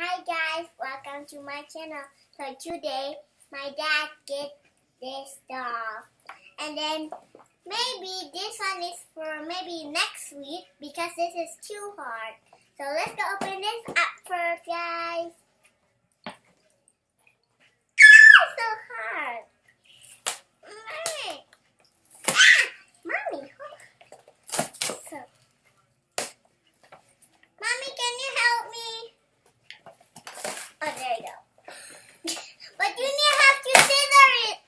Hi guys, welcome to my channel. So today my dad get this doll, and then maybe this one is for maybe next week because this is too hard. So let's go open this up first, guys. It's so hard. Mommy, so, Mommy, can you help me? Oh, there you go. But you have to scissor it.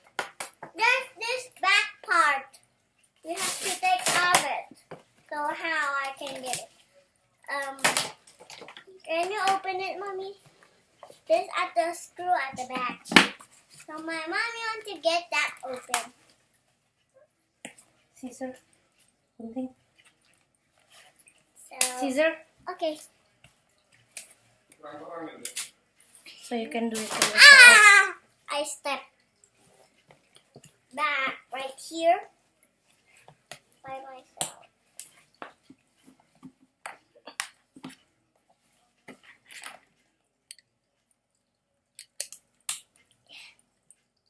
There's this back part. You have to take off it. So how I can get it? Can you open it, Mommy? There's at the screw at the back. So my mommy wants to get that open. Scissor. Something. So Scissor. okay. So you can do it for yourself. I step back right here by myself.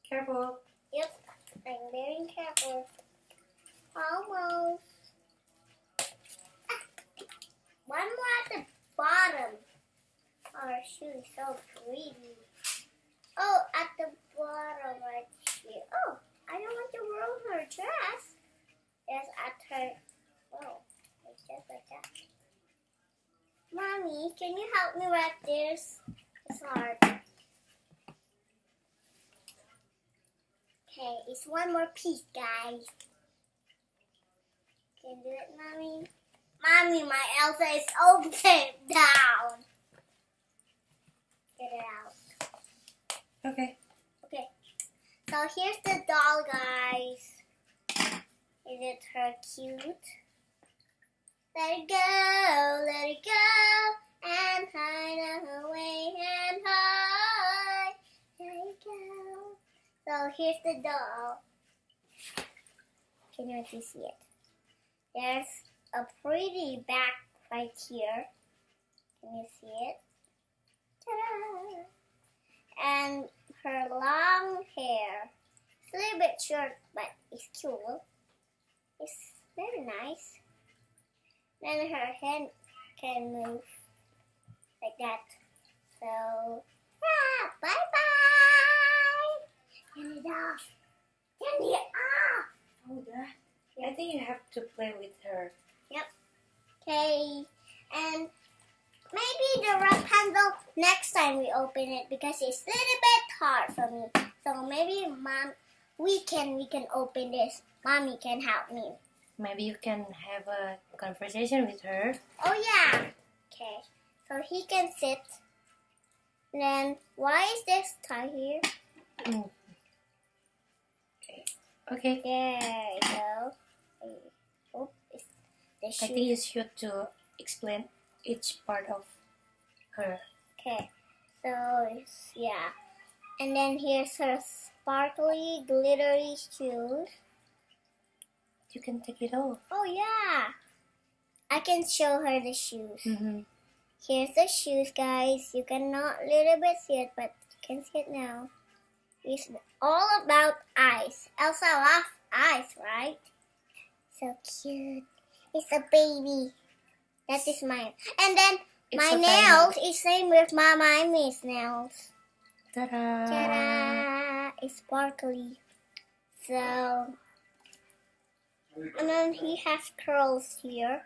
Careful. Yep, I'm very careful. Almost. One more at the bottom. Our shoe is so pretty. Oh, at the bottom right here. Oh, I don't want to ruin her dress. Yes, at her. Oh, it's just like that. Mommy, can you help me wrap this? It's hard. Okay, it's one more piece, guys. Can you do it, Mommy? Mommy, my Elsa is upside down. Get it out. Okay. Okay. So here's the doll, guys. Isn't her cute? Let it go, and hide away and hide. Let it go. So here's the doll. Can you actually see it? There's a pretty back right here. Can you see it? Ta-da! And her long hair. It's a little bit short, but it's cool. It's very nice. Then her head can move like that. So, bye-bye! Turn it off. Turn it off! Oh, that. I think you have to play with her. Yep. Okay. And maybe the Rapunzel next time we open it because it's a little bit hard for me. So maybe we can open this. Mommy can help me. Maybe you can have a conversation with her. Oh yeah. Okay. So he can sit. And then why is this tie here? Okay. There you go. Oh, it's the I shoe. think you should to explain each part of her. Okay, so yeah, and then here's her sparkly, glittery shoes. You can take it off. Oh yeah, I can show her the shoes. Here's the shoes, guys. You cannot little bit see it, but you can see it now. It's all about eyes. Elsa loves eyes, right? So cute. It's a baby. That is mine. And then my nails is same with Mommy's nails. Ta-da! Ta-da! It's sparkly. So, and then he has curls here.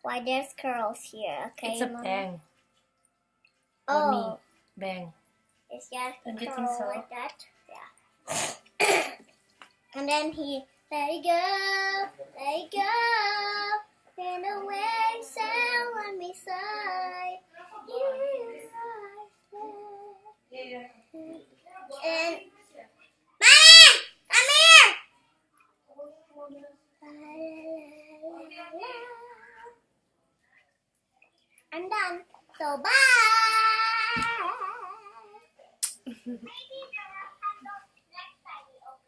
Why there's curls here? Okay, It's a Mom. bang. Oh, Me. Bang. it's just Don't you curl think so? like that. Yeah. And then he let it go, and away, sound on me side. And Mama, come here. I'm done. So bye.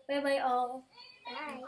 Bye-bye all. Bye.